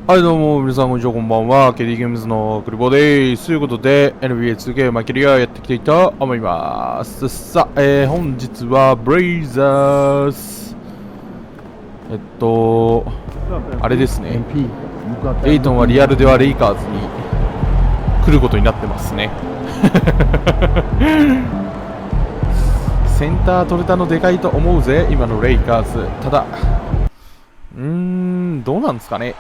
はいどうも皆さんこんにちはこんばんは KD ゲームズのクリボーです。ということで NBA2K マキリがやっていきたいと思います。さあ、本日はブレイザーズあれですね、エイトンはリアルではレイカーズに来ることになってますねセンター取れたのでかいと思うぜ今のレイカーズ。ただどうなんですかね。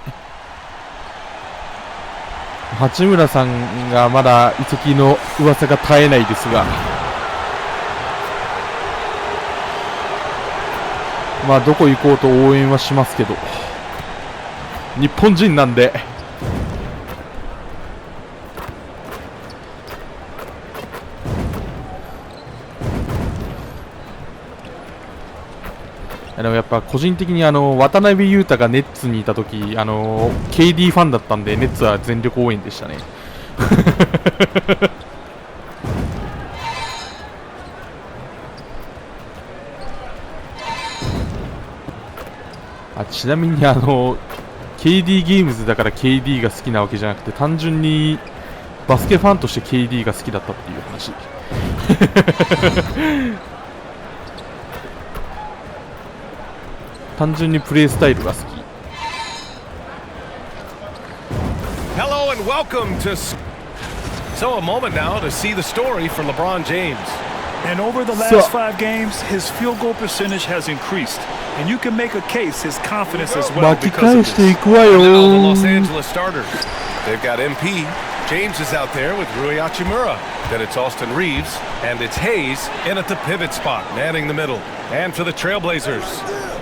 八村さんがまだ移籍の噂が絶えないですが、まあどこ行こうと応援はしますけど、日本人なんででもやっぱ個人的に渡辺裕太がネッツにいた時KD ファンだったんでネッツは全力応援でしたねちなみにKD ゲームズだから KD が好きなわけじゃなくて、単純にバスケファンとして KD が好きだったっていう話単純にプレースタイルが好き。 Hello and welcome to a moment now to see the story for LeBron James. And over the last 5 games, his field goal percentage has increased. And you can make a case his confidence as well because of this. Now the Los Angeles starters. They've got MP. James is out there with Rui Hachimura. Then it's Austin Reeves. And it's Hayes in at the pivot spot, manning the middle. And for the Trailblazers,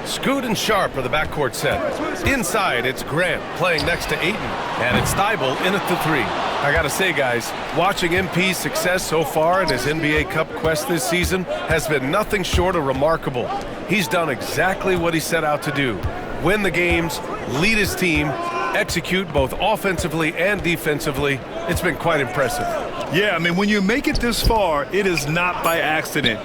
Scoot and Sharp are the backcourt set. Inside, it's Grant playing next to Ayton. And it's Thibault in at the 3. I gotta say, guys, watching MP's success so far in his NBA Cup quest this season has been nothing short of remarkable. He's done exactly what he set out to do. Win the games, lead his team, execute both offensively and defensively. It's been quite impressive. Yeah, I mean, when you make it this far, it is not by accident.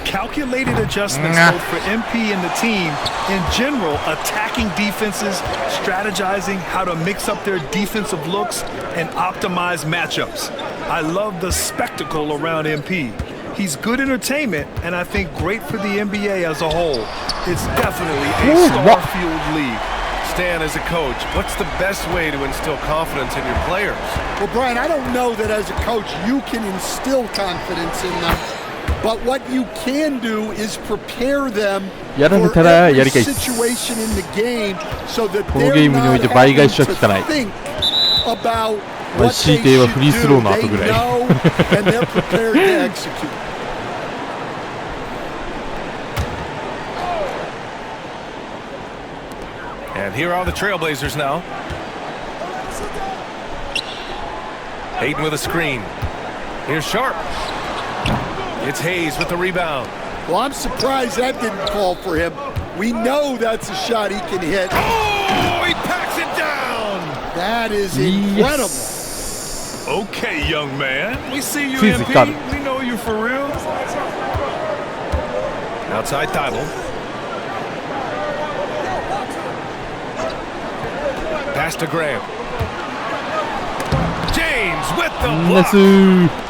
Calculated adjustments both for MP and the team. In general, attacking defenses, strategizing how to mix up their defensive looks, and optimize matchups. I love the spectacle around MP. He's good entertainment, and I think great for the NBA as a whole. It's definitely a star-fueled league. Stan, as a coach, what's the best way to instill confidence in your players? Well, Brian, I don't know that as a coach you can instill confidence in them. But what you can do is prepare them for every situation in the game so that they're not having to think about what they should do. They know and they're prepared to execute. And here are the Trailblazers now. Hayden with a screen. Here's Sharp. It's Hayes with the rebound. Well, I'm surprised that didn't call for him. We know that's a shot he can hit. Oh, he packs it down! That is incredible. Yes. Okay, young man. We see you, MP. We know you for real. Outside Thibault. Pass to Graham. James with the block.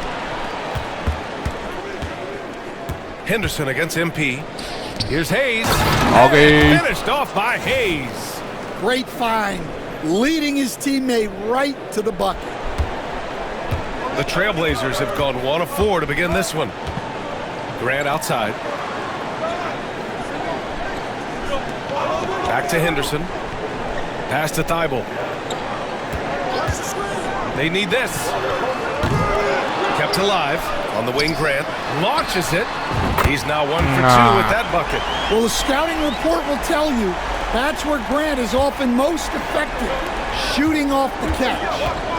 Henderson against MP. Here's Hayes. Okay. Finished off by Hayes. Great find. Leading his teammate right to the bucket. The Trailblazers have gone 1 of 4 to begin this one. Grant outside. Back to Henderson. Pass to Thibault. They need this. Kept alive on the wing. Grant launches it. He's now 1 for 2 with that bucket. Well, the scouting report will tell you that's where Grant is often most effective, shooting off the catch.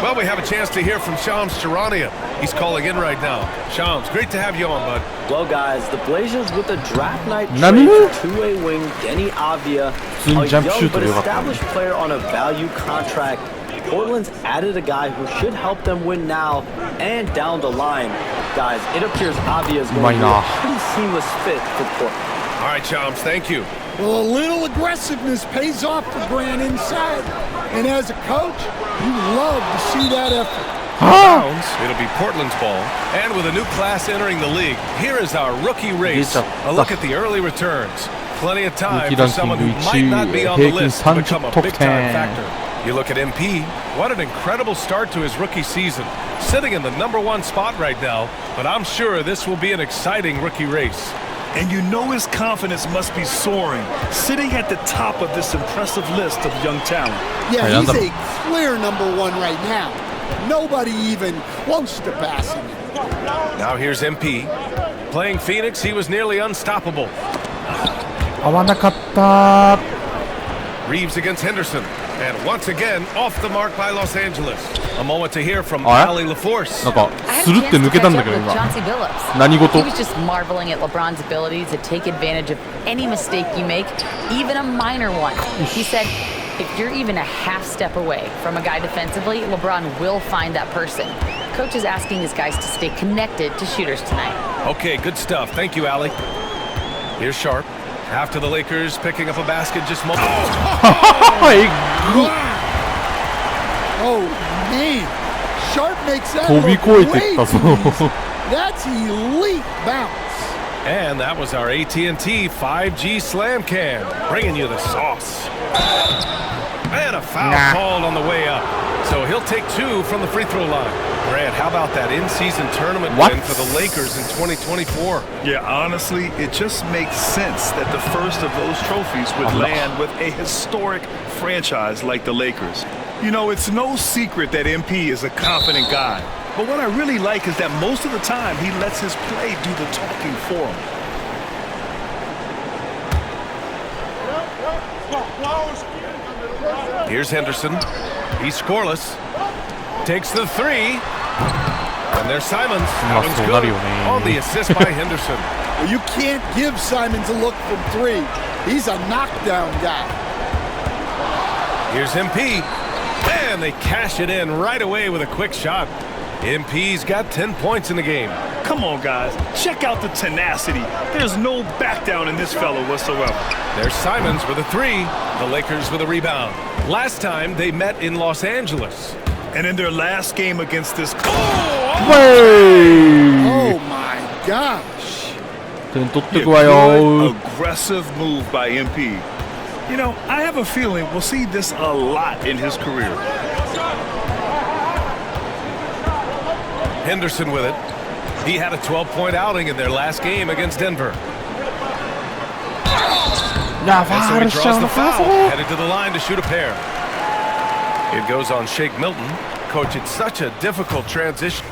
Well, we have a chance to hear from Shams Charania. He's calling in right now. Shams, great to have you on, bud. Well, guys, the Blazers with a draft night trade for two-way wing Denny Avdia, a young but established player on a value contract. Portland's added a guy who should help them win now and down the line. Guys, it appears Avdia is going to be a pretty seamless fit for Portland. All right, Shams, thank you. Well, a little aggressiveness pays off for Grant inside. And as a coach, you love to see that effort. Bounds, it'll be Portland's ball. And with a new class entering the league, here is our rookie race. A look at the early returns. Plenty of time for someone who might not be on the list to become a big-time factor. You look at MP, what an incredible start to his rookie season. Sitting in the #1 spot right now, but I'm sure this will be an exciting rookie race. And you know his confidence must be soaring, sitting at the top of this impressive list of young talent. Yeah, he's a clear #1 right now. Nobody even close to passing him. Now here's MP. Playing Phoenix, he was nearly unstoppable. 合わなかった。 Reeves against Henderson. And once again, off the mark by Los Angeles. A moment to hear from Allie LaForce. なんかスルって抜けたんだけど今。何事？ He was just marveling at LeBron's ability to take advantage of any mistake you make, even a minor one. He said, if you're even a half step away from a guy defensively, LeBron will find that person. Coach is asking his guys to stay connected to shooters tonight. Okay, good stuff. Thank you, Allie. Here's Sharp. After the Lakers picking up a basket just moments. Oh, man. Sharp makes that 飛び越えてったぞ。 That's elite bounce. And that was our AT&T 5G Slam Cam, bringing you the sauce. And a foul called on the way up. So he'll take 2 from the free throw line. Brad, how about that in-season tournament win for the Lakers in 2024? Yeah, honestly, it just makes sense that the first of those trophies would land with a historic franchise like the Lakers. You know, it's no secret that MP is a confident guy. But what I really like is that most of the time he lets his play do the talking for him. Here's Henderson. He's scoreless. Takes the 3. And there's Simons. Simons good on the assist by Henderson. Well, you can't give Simons a look from 3. He's a knockdown guy. Here's MP. And they cash it in right away with a quick shot. MP's got 10 points in the game. Come on, guys. Check out the tenacity. There's no back down in this fellow whatsoever. There's Simons with a 3. The Lakers with a rebound. Last time they met in Los Angeles. And in their last game against this... Oh, my gosh. Good, aggressive move by MP. You know, I have a feeling we'll see this a lot in his career. Henderson with it. He had a 12-point outing in their last game against Denver. And so he draws the foul, headed to the line to shoot a pair. It goes on Shake Milton. Coach, it's such a difficult transition.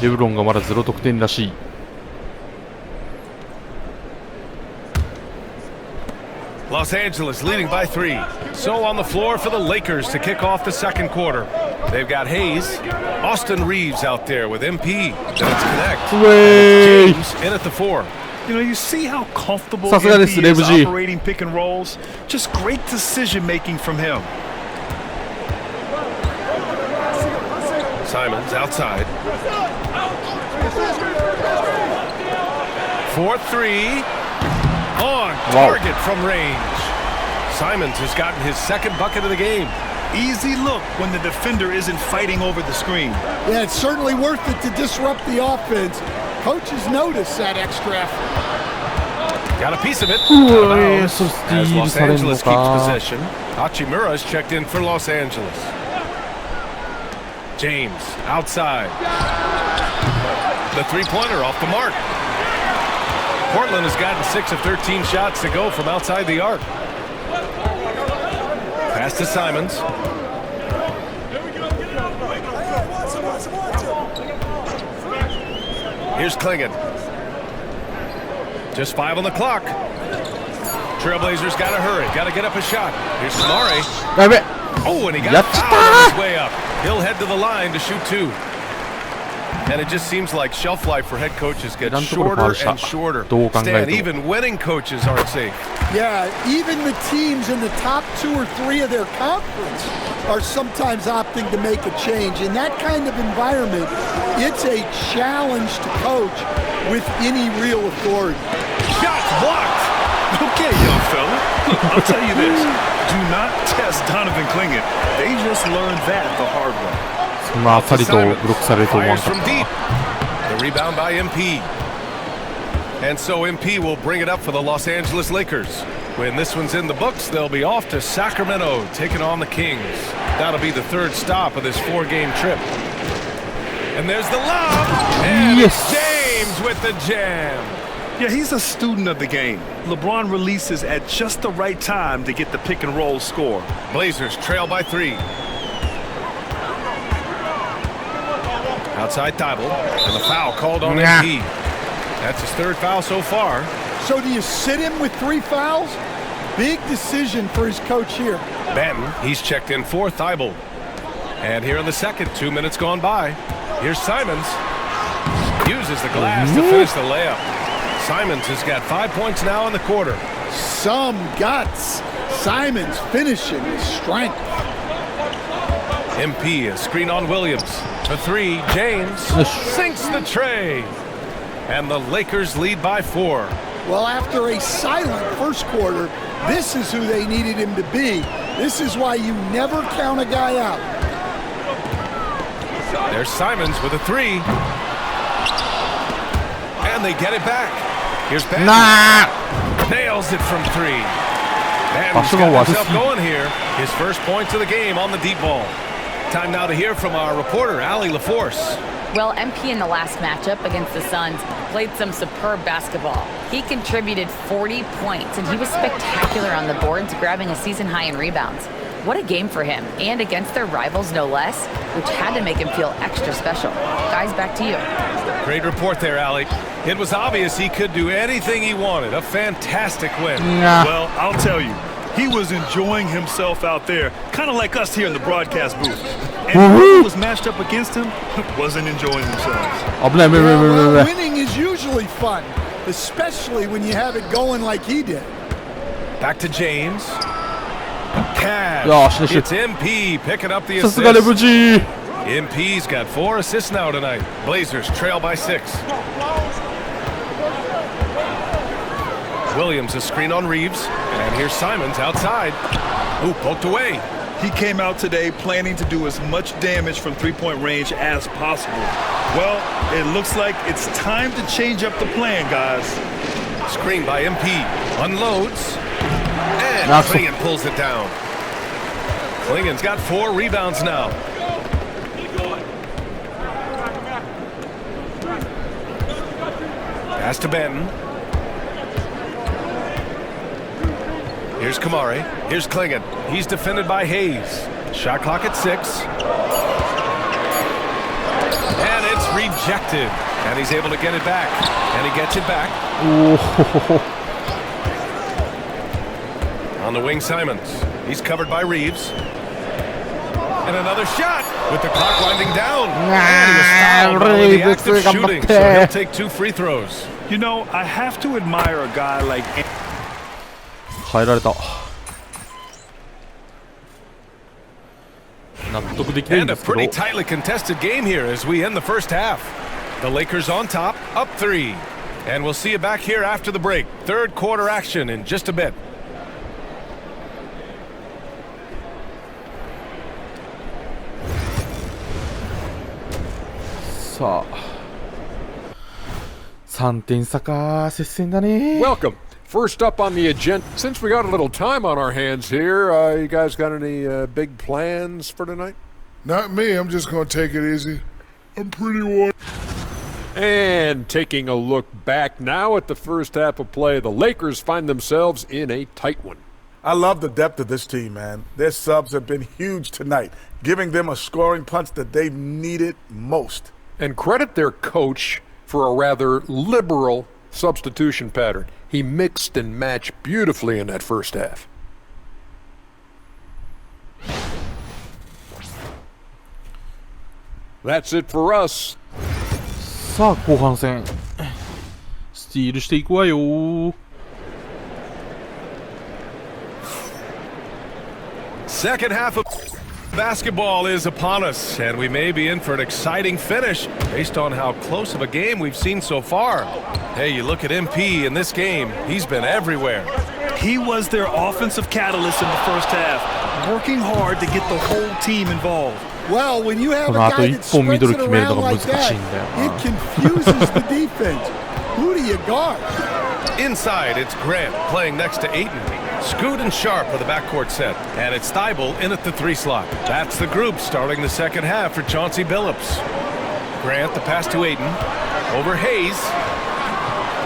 LeBron がまだ0得点らしい。Los Angeles leading by 3. So on the floor for the Lakers to kick off the second quarter. They've got Hayes, Austin Reeves out there with MP. Then it's Connect. James in at the 4. You know, you see how comfortable MP is operating pick and rolls? Just great decision-making from him. Simons outside. 4-3. On target from range. Simons has gotten his second bucket of the game. Easy look when the defender isn't fighting over the screen. Yeah, it's certainly worth it to disrupt the offense. Coaches notice that extra effort. Got a piece of it. As Los Angeles keeps possession. Hachimura's checked in for Los Angeles. James outside. The three-pointer off the mark. Portland has gotten 6 of 13 shots to go from outside the arc. Pass to Simons. Here's Klingon. Just 5 on the clock. Trailblazers got to hurry. Got to get up a shot. Here's Kamari. Oh, and he got fouled on his way up. He'll head to the line to shoot 2. And it just seems like shelf life for head coaches gets shorter and shorter. Stan, even winning coaches aren't safe. Yeah, even the teams in the top 2 or 3 of their conference are sometimes opting to make a change. In that kind of environment, it's a challenge to coach with any real authority. Shots blocked. Okay, young fella. Look, I'll tell you this. Do not test Donovan Clingan. They just learned that the hard way. そんなあっさりとブロックされると思わ Fires なか from った deep. The rebound by MP. And so MP will bring it up for the Los Angeles Lakers. When this one's in the books, they'll be off to Sacramento, taking on the Kings. That'll be the third stop of this 4-game trip. And there's the lob. And Yes. James with the jam. Yeah, he's a student of the game. LeBron releases at just the right time to get the pick and roll score. Blazers trail by 3. Outside Thibault, and the foul called on MP. That's his third foul so far. So do you sit him with 3 fouls? Big decision for his coach here. Banton, he's checked in for Thibault. And here in the second, 2 minutes gone by. Here's Simons. Uses the glass to finish the layup. Simons has got 5 points now in the quarter. Some guts. Simons finishing with strength. MP, a screen on Williams. For 3, James sinks the tray. And the Lakers lead by 4. Well, after a silent first quarter, this is who they needed him to be. This is why you never count a guy out. There's Simons with a 3. And they get it back. Here's Banton. Nails it from 3. Banton's got himself going here. His first points of the game on the deep ball. Time now to hear from our reporter, Allie LaForce. Well, MP in the last matchup against the Suns played some superb basketball. He contributed 40 points, and he was spectacular on the boards, grabbing a season high in rebounds. What a game for him, and against their rivals, no less, which had to make him feel extra special. Guys, back to you. Great report there, Allie. It was obvious he could do anything he wanted. A fantastic win. Well, I'll tell you, he was enjoying himself out there, kind of like us here in the broadcast booth. And who was matched up against him wasn't enjoying themselves. Well, winning is usually fun, especially when you have it going like he did. Back to James. Cash. It's MP picking up the assist. MP's got 4 assists now tonight. Blazers trail by 6. Williams a screen on Reeves. And here's Simons outside. Ooh, poked away. He came out today planning to do as much damage from three-point range as possible. Well, it looks like it's time to change up the plan, guys. Screen by MP. Unloads. And Clingan pulls it down. Clingan's got 4 rebounds now. Pass to Banton. Here's Kamari. Here's Clingan. He's defended by Hayes. Shot clock at 6. And it's rejected. And he's able to get it back. And he gets it back. On the wing, Simons. He's covered by Reeves. And another shot with the clock winding down. And he was fouled by the active shooting, so he'll take 2 free throws. You know, I have to admire a guy like... 変えられた。納得できないん And で a すけど。 pretty tightly contested game here as we end the first half. The Lakers on top, up 3. And we'll see you back here after the break. Third quarter action in just a bit. さあ。3点差か。接戦だね。 Welcome. First up on the agenda, since we got a little time on our hands here, you guys got any big plans for tonight? Not me. I'm just going to take it easy. I'm pretty worn. And taking a look back now at the first half of play, the Lakers find themselves in a tight one. I love the depth of this team, man. Their subs have been huge tonight, giving them a scoring punch that they've needed most. And credit their coach for a rather liberal substitution pattern. He mixed and matched beautifully in that first half. That's it for us. さあ後半戦スティールしていくわよ。 Second half of Basketball is upon us, and we may be in for an exciting finish based on how close of a game we've seen so far. Hey, you look at MP in this game, he's been everywhere. He was their offensive catalyst in the first half, working hard to get the whole team involved. Well, when you have a guy that spreads it around like that, it confuses the defense. Who do you guard? Inside, it's Grant playing next to Ayton. Scoot and Sharp are the backcourt set, and it's Thibault in at the 3 slot. That's the group starting the second half for Chauncey Billups. Grant, the pass to Ayton. Over Hayes.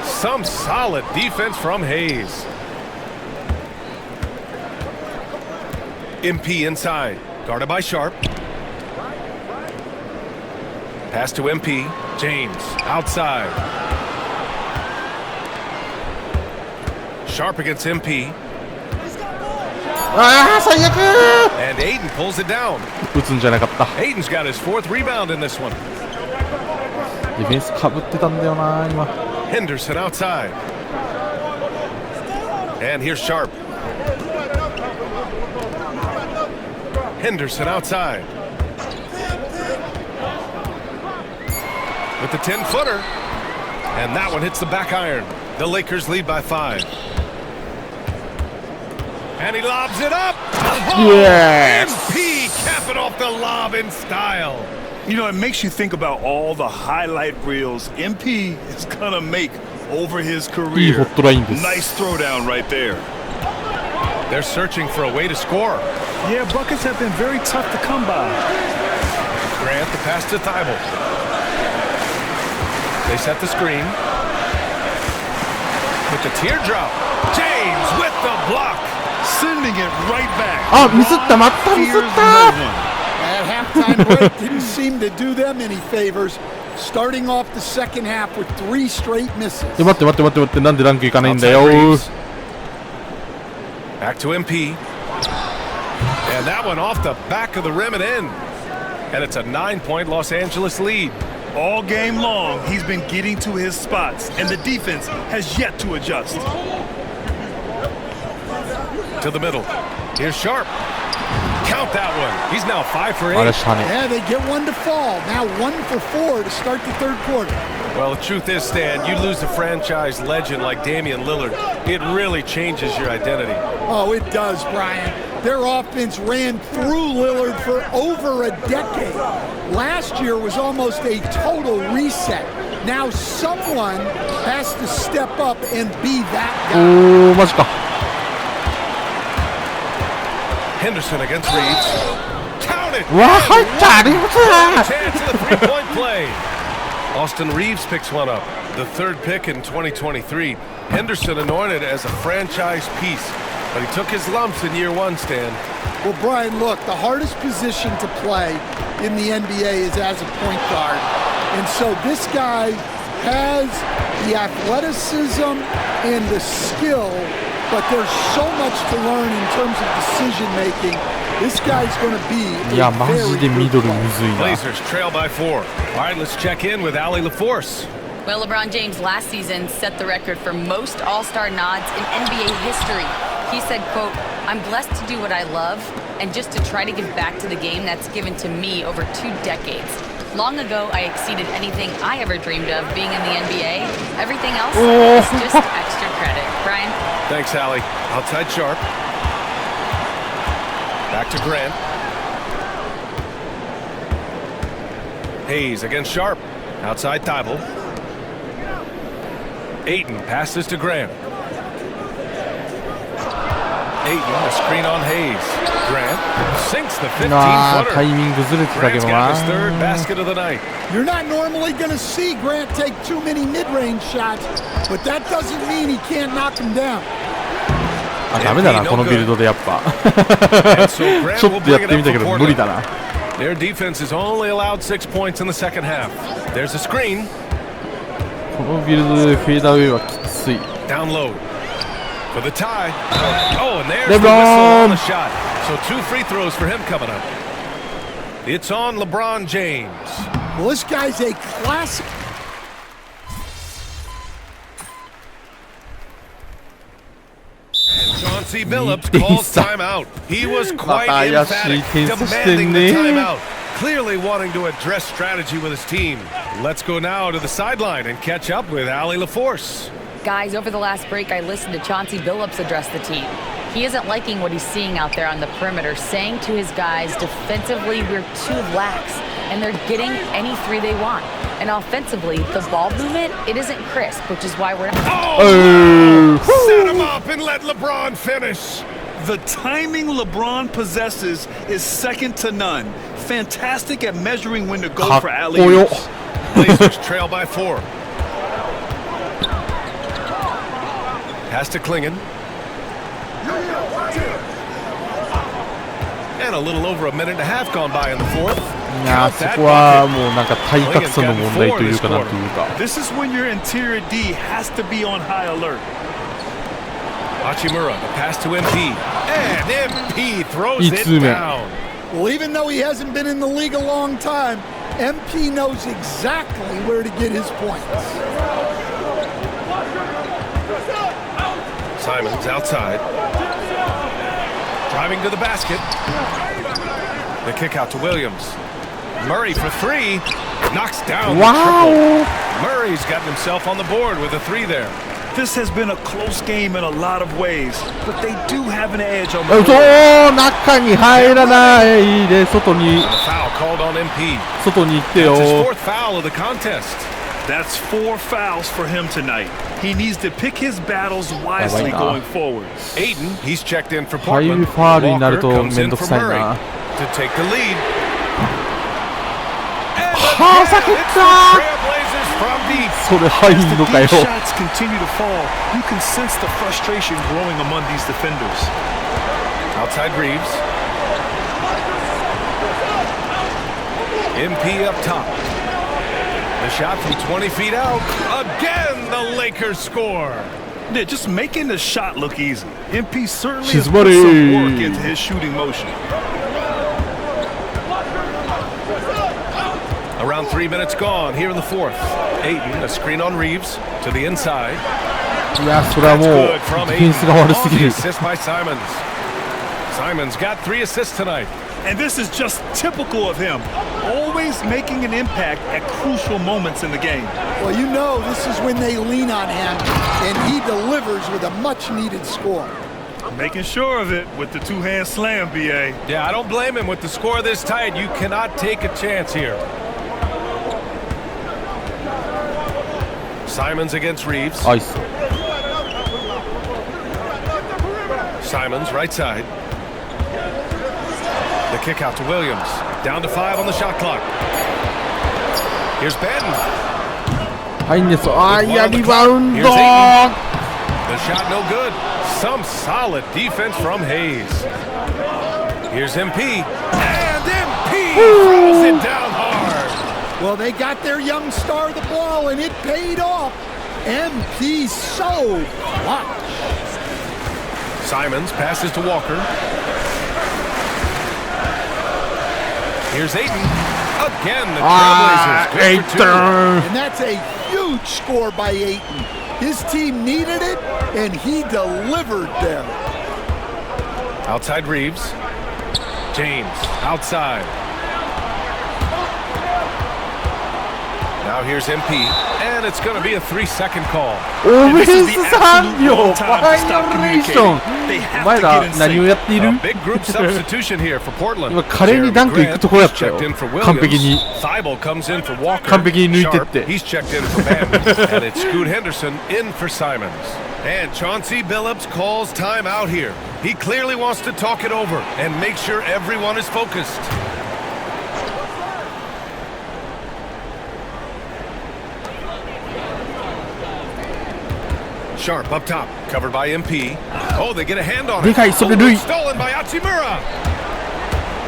Some solid defense from Hayes. MP inside, guarded by Sharp. Pass to MP. James outside. Sharp against MP. And Ayton pulls it down. Ayton's got his 4th rebound in this one. Henderson outside. And here's Sharp. Henderson outside. With the 10-footer. And that one hits the back iron. The Lakers lead by 5. And he lobs it up. Oh, yes. MP capping off the lob in style. You know, it makes you think about all the highlight reels MP is going to make over his career. Nice throwdown right there. They're searching for a way to score. Yeah, buckets have been very tough to come by. Grant, the pass to Thibault. They set the screen. With the teardrop. James with the block. Sending it right back. That halftime break didn't seem to do them any favors. Starting off the second half with 3 straight misses. Back to MP. And that one off the back of the rim and in. And it's a 9-point Los Angeles lead. All game long, he's been getting to his spots, and the defense has yet to adjust. To the middle. Here's Sharp. Count that one. He's now 5 for 8. Yeah, they get one to fall. Now 1 for 4 to start the third quarter. Well, the truth is, Stan, you lose a franchise legend like Damian Lillard, it really changes your identity. Oh, it does, Brian. Their offense ran through Lillard for over a decade. Last year was almost a total reset. Now someone has to step up and be that guy. Henderson against Reeves. Count it! Chance of the 3-point play. Austin Reeves picks one up. The 3rd pick in 2023. Henderson anointed as a franchise piece. But he took his lumps in year 1, Stan. Well, Brian, look, the hardest position to play in the NBA is as a point guard. And so this guy has the athleticism and the skill, but there's so much to learn in terms of decision-making. This guy's going to be a very good player. Blazers trail by 4. All right, let's check in with Allie LaForce. Well, LeBron James last season set the record for most All-Star nods in NBA history. He said, quote, "I'm blessed to do what I love and just to try to give back to the game that's given to me over 2 decades. Long ago, I exceeded anything I ever dreamed of being in the NBA. Everything else is just extra credit." Brian? Thanks, Allie. Outside Sharp. Back to Grant. Hayes against Sharp. Outside Thibault. Ayton passes to Grant. Ayton, a screen on Hayes. Grant sinks the 15-footer. Grant's got his 3rd basket of the night. You're not normally going to see Grant take too many mid-range shots, but that doesn't mean he can't knock them down. ダメだな、このビルドでやっぱ。ちょっとやってみたけど無理だな。Their defense is only allowed 6 points in the second half. There's a screen. このビルドでフェーダーウェイはきつい。Down low for the tie. Oh, and there's the whistle on the shot. So 2 free throws for him coming up. It's on LeBron James. Well, this guy's a classic. Chauncey Billups calls timeout. He was quite emphatic, demanding the timeout, clearly wanting to address strategy with his team. Let's go now to the sideline and catch up with Allie LaForce. Guys, over the last break, I listened to Chauncey Billups address the team. He isn't liking what he's seeing out there on the perimeter, saying to his guys, defensively, we're too lax, and they're getting any three they want. And offensively, the ball movement, it isn't crisp, which is why we're not... Set him up and let LeBron finish. The timing LeBron possesses is second to none. Fantastic at measuring when to go for alley-oops. Blazers trail by 4. Pass to Klingon. And a little over a minute and a half gone by in the fourth. いやそこはもうなんか体格差の問題というかなんというか。This is when your interior D has to be on high alert. Hachimura, the pass to MP. And MP throws it down. Well, even though he hasn't been in the league a long time, MP knows exactly where to get his points. Simons outside. Driving to the basket. The kick out to Williams. Murray for 3. Knocks down the triple. Murray's gotten himself on the board with a 3 there. This has been a close game in a lot of ways, but they do have an edge on the board. 中に入らないで外に Foul called on MP. 外に行ってよ That's his 4th foul of the contest. That's 4 fouls for him tonight. He needs to pick his battles wisely going forward. Aiden, he's checked in for Portland. ファウルになると Walker comes めん in どく for さい Murray な to take the lead. 避けた Trailblazers from deep. それ入んのかよ As the deep shots continue to fall, you can sense the frustration growing among these defenders. Outside Reeves. MP up top. The shot from 20 feet out. Again, the Lakers score. Yeah, just making the shot look easy. MP certainly She's has put some ready. work into his shooting motion. Around 3 minutes gone here in the 4th. Ayton, a screen on Reeves to the inside. いやそれはもう Good from ディフェンスが悪す Ayton. ぎ On the る assist by Simons. Simons got 3 assists tonight. And this is just typical of him, always making an impact at crucial moments in the game. Well, you know this is when they lean on him, and he delivers with a much-needed score. Making sure of it with the two-hand slam, B.A. Yeah, I don't blame him. With the score this tight, you cannot take a chance here. Simons against Reeves. アイス Simons, right side. The kick out to Williams. Down to 5 on the shot clock. Here's Benton. はいんですあーいやリバウンド Here's Ayton. The shot no good. Some solid defense from Hayes. Here's MP. And MP throws it down hard. Well, they got their young star the ball, and it paid off. MP so clutch. Simons passes to Walker. Here's Ayton. Again, the Trailblazers good for 2. And that's a huge score by Ayton. His team needed it, and he delivered there. Outside Reeves. James outside. Now here's MP, and it's going to be a 3-second call. オフェンス3秒バイオレーションお前ら何をやっている A big group substitution here for Portland. 今華麗にダンク行くとこやったよ Checked in for 完璧に Williams. Thibault comes in for Walker. 完璧に抜いてって Sharp, he's checked in for Bam. And it's Scoot Henderson in for Simons. And Chauncey Billups calls time out here. He clearly wants to talk it over and make sure everyone is focused. Sharp up top, covered by MP. Oh, they get a hand on it. でかいそれルイ Stolen by Hachimura.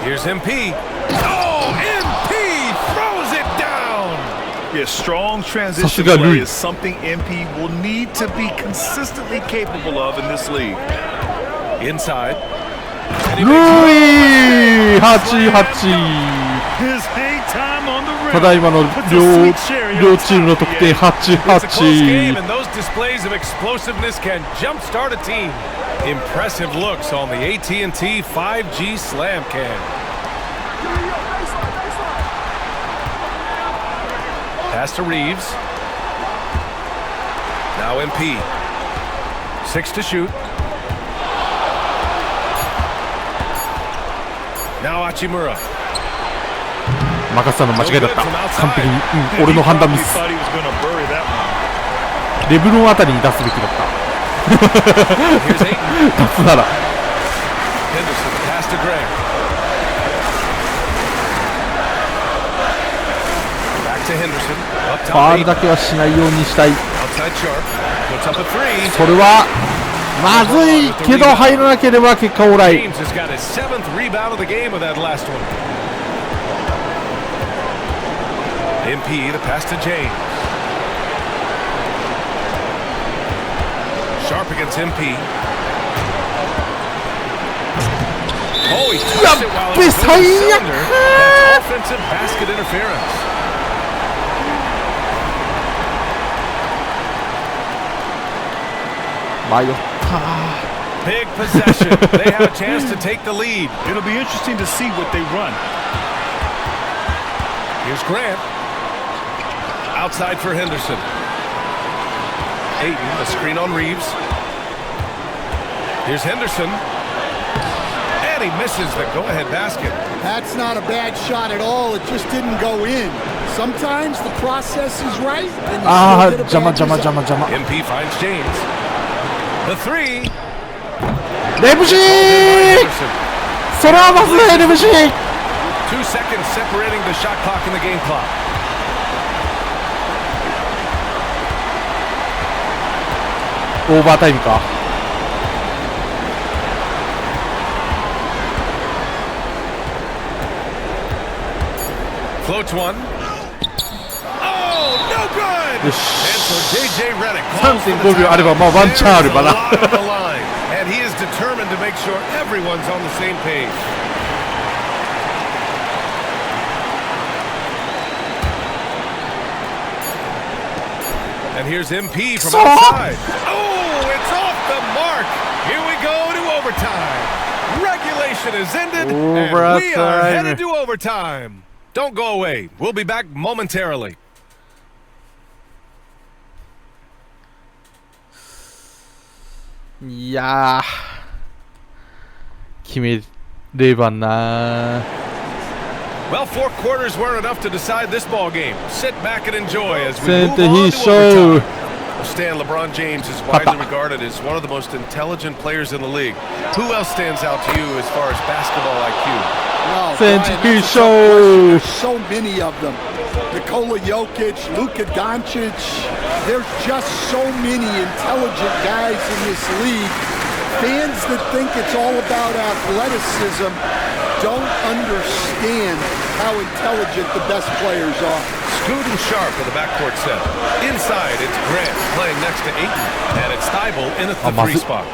Here's MP. Oh, MP throws it down. Yeah, strong transition さすがルイ play is something MP will need to be consistently capable of in this league. Inside. And he ル makes イ88 His hang time on the rim. ただいまの puts a sweet cherry on 両チームの top 得点 It's a close game, 88 and those displays of explosiveness can jumpstart a team. Impressive looks on the AT&T 5G Slam Cam. Pass to Reeves. Now MP. 6 to shoot. Now Hachimura. 任せたの間違いだった。完璧に、俺の判断ミス。レブロンあたりに出すべきだった。出すなら。ファウルだけはしないようにしたい。それはまずいけど入らなければ結果オーライ。MP, the pass to James. Sharp against MP. Oh, he touched it while it was in the cylinder. That's offensive basket interference. Big possession. They have a chance to take the lead. It'll be interesting to see what they run. Here's Grant. Outside for Henderson. Ayton, a screen on Reeves. Here's Henderson. And he misses the go-ahead basket. That's not a bad shot at all. It just didn't go in. Sometimes the process is right. And Jama. MP finds James. The three. レブシー！それはまずいレブシー！ 2 seconds separating the shot clock and the game clock. Overtime か。Floats one. Oh, no good. And so JJ Redick calls for the 3.5 秒あればまあワンチャンあるかな。And he is determined to make sure everyone's on the same page. And here's MP from outside. Oh, it's off the mark. Here we go to overtime. Regulation is ended, and we are headed to overtime. Don't go away. We'll be back momentarily. Yeah. 決めればな。Well, 4 quarters weren't enough to decide this ball game. Sit back and enjoy as we move on to overtime. Stan, LeBron James is widely regarded as one of the most intelligent players in the league. Who else stands out to you as far as basketball IQ? No, Brian, there's so many of them. Nikola Jokic, Luka Doncic. There's just so many intelligent guys in this league. Fans that think it's all about athleticism don't understand how intelligent the best players are. Scoot and Sharp in the backcourt set. Inside, it's Grant playing next to Ayton, and it's Thibault in at the 3 spot.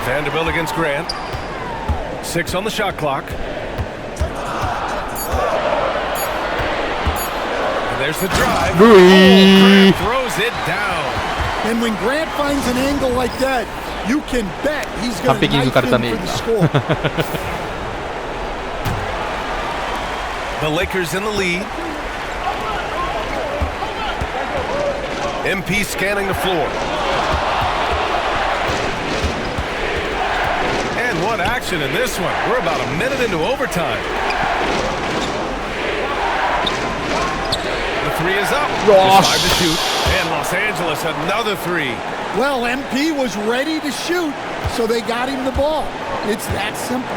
Vanderbilt against Grant. 6 on the shot clock. And there's the drive. Grant throws it down. And when Grant finds an angle like that, you can bet he's going to knife in for the score. The Lakers in the lead. MP scanning the floor. And what action in this one. We're about a minute into overtime. The 3 is up. Just 5 to shoot. And Los Angeles another 3. Well, MP was ready to shoot, so they got him the ball. It's that simple.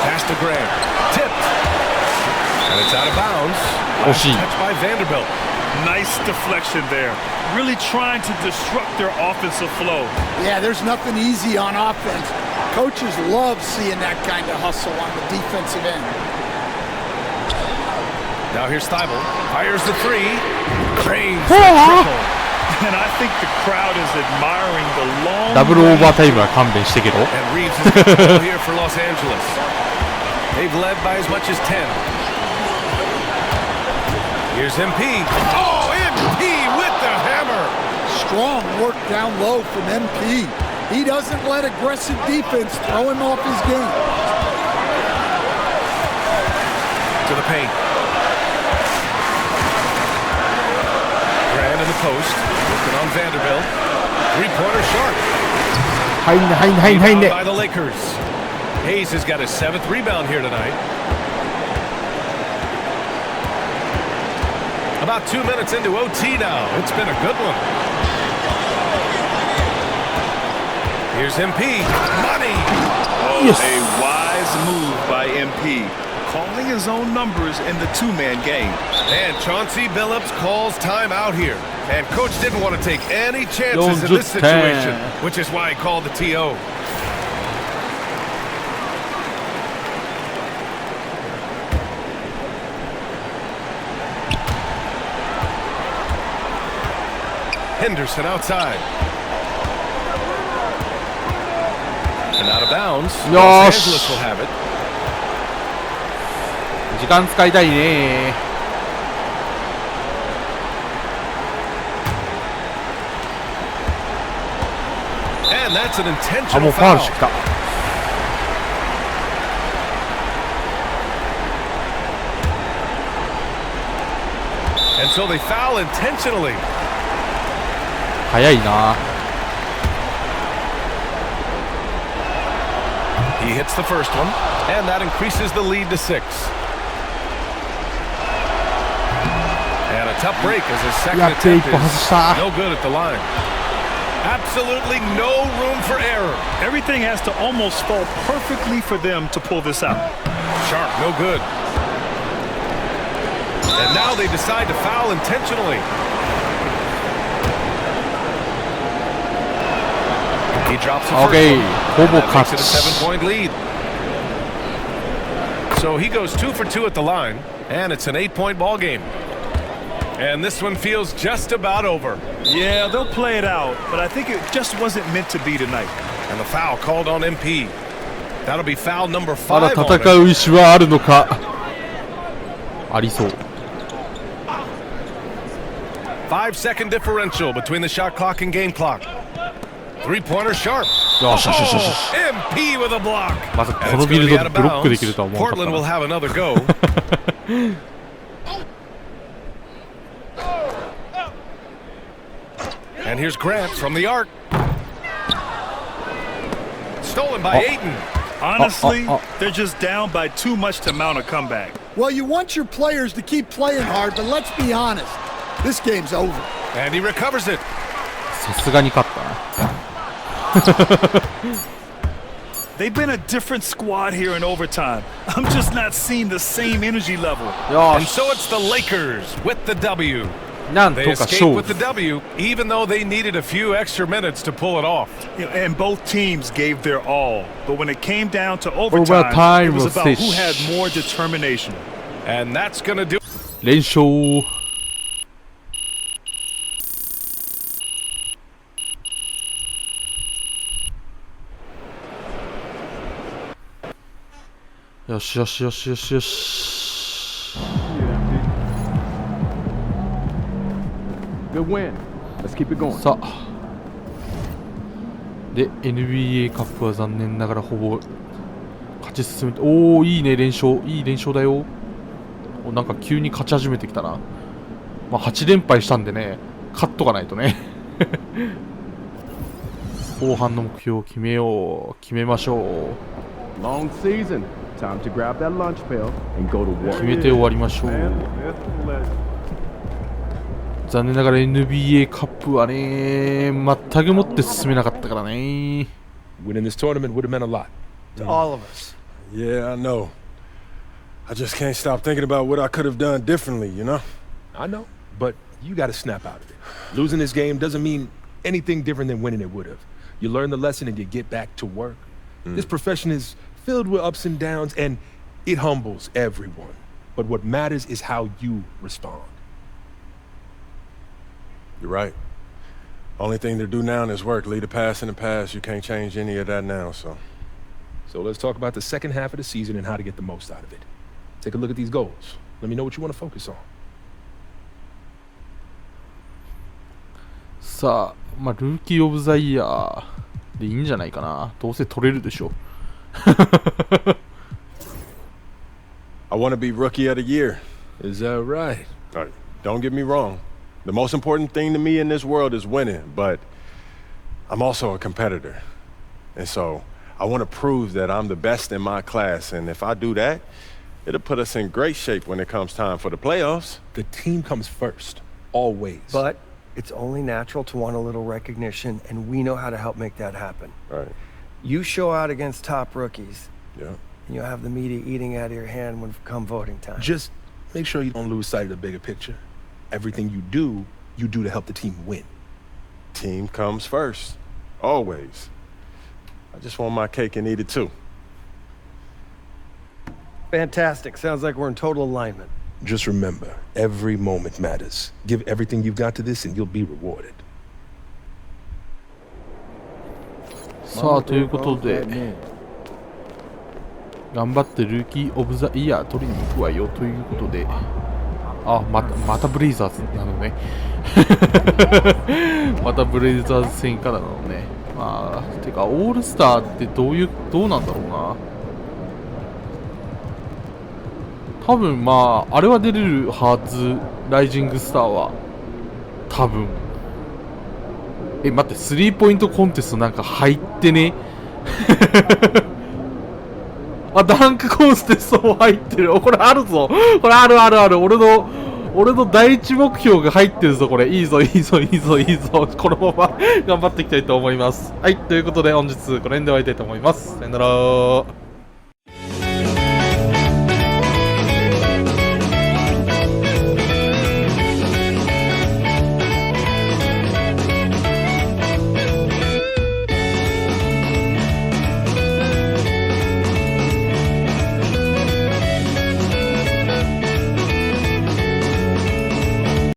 Pass to Grant. Tipped. And it's out of bounds. Touched by Vanderbilt. Nice deflection there. Really trying to disrupt their offensive flow. Yeah, there's nothing easy on offense. Coaches love seeing that kind of hustle on the defensive end. Now here's Thibault. Fires the 3. Cranes the triple. And I think the crowd is admiring the long. ダブルオーバータイムは勘弁してけろ。 And Reeves is got the ball here for Los Angeles. They've led by as much as 10. Here's MP. Oh, MP work down low from MP. He doesn't let aggressive defense throw him off his game. To the paint. Grant in the post. Looking on Vanderbilt. Three-pointer Sharp. Rebound by the Lakers. Hayes has got his 7th rebound here tonight. About 2 minutes into OT now. It's been a good one. Here's MP. Money. Oh, yes. A wise move by MP. Calling his own numbers in the two-man game. And Chauncey Billups calls timeout here. And coach didn't want to take any chances in this situation, which is why he called the TO. Henderson outside. And out of bounds. Los Angeles will have it. 時間使いたいね。And that's an あ、 intentional もうファウル foul. してきた。And so they foul intentionally. 早いな。He hits the first one, and that increases the lead to 6. And a tough break as his second attempt is no good at the line. Absolutely no room for error. Everything has to almost fall perfectly for them to pull this out. Sharp, no good. And now they decide to foul intentionally. He drops the first one. And that makes it a 7-point lead. So he goes 2 for 2 at the line, and it's an 8-point ball game. And this one feels just about over. Yeah, they'll play it out, but I think it just wasn't meant to be tonight. And the foul called on MP. That'll be foul number まだ 5 on 戦 him. う意志はあるのか。ありそう。 5-second differential between the shot clock and game clock. Three-pointer Sharp. MP with a block. まさかこのビルドでブロックできるとは思わなか Portland will った have another go. And here's Grant from the arc. Stolen by Ayton. Honestly, they're just down by too much to mount a comeback. Well, you want your players to keep playing hard, but let's be honest. This game's over. And he recovers it. さすがに勝ったな。 They've been a different squad here in overtime. I'm just not seeing the same energy level. And so it's the Lakers with the W. なんと They か escaped 勝 with the 負。 W, even though they needed a few extra minutes to pull it off. And both teams gave their all. But when it came down to Overtime overtime, it was was about who fish. had more determination. And that's going to do. 連勝。よしよしよしよしよし。 Good win. Let's keep it going. さあ。で、NBA カップは残念ながらほぼ勝ち進めて、おー、いいね、連勝。いい連勝だよ。お、なんか急に勝ち始めてきたな。まあ、8連敗したんでね、勝っとかないとね。後半の目標を決めよう。決めましょう。 Long season. Time to grab that lunch pail and go to work. 決めて終わりましょう。残念ながら NBA カップはね、全くもって進めなかったからね。Winning this tournament would have meant a lot to all of us. Yeah, I know. I just can't stop thinking about what I could have done differently, you know? I know, but you got to snap out of it. Losing this game doesn't mean anything different than winning it would have. You learn the lesson and you get back to work. This profession is filled with ups and downs, and it humbles everyone. But what matters is how you respond. You're right. Only thing to do now is work. Leave the past in the past. You can't change any of that now, so. So let's talk about the second half of the season and how to get the most out of it. Take a look at these goals. Let me know what you want to focus on. さあ、まあルーキーオブザイヤーでいいんじゃないかな。どうせ取れるでしょ。I want to be rookie of the year. Is that right? Don't get me wrong. The most important thing to me in this world is winning, but I'm also a competitor. And so I want to prove that I'm the best in my class. And if I do that, it'll put us in great shape when it comes time for the playoffs. The team comes first, always. But it's only natural to want a little recognition, and we know how to help make that happen. Right. You show out against top rookies. Yeah. And you'll have the media eating out of your hand when come voting time. Just make sure you don't lose sight of the bigger picture. Everything you do to help the team win. Team comes first, always. I just want my cake and eat it too. Fantastic. Sounds like we're in total alignment. Just remember, every moment matters. Give everything you've got to this and you'll be rewarded. さあということで頑張ってルーキーオブザイヤー取りに行くわよということで、あ、またブレイザーズなのね。またブレイザーズ戦からなのね。まあてかオールスターってどうなんだろうな。多分まああれは出れるはず。ライジングスターは多分。待って、スリーポイントコンテストなんか入ってね。あ、ダンクコンテストも入ってる。これあるぞ。これある。俺の第一目標が入ってるぞ。これいいぞ。このまま頑張っていきたいと思います。はい、ということで本日この辺で終わりたいと思います。さよなら。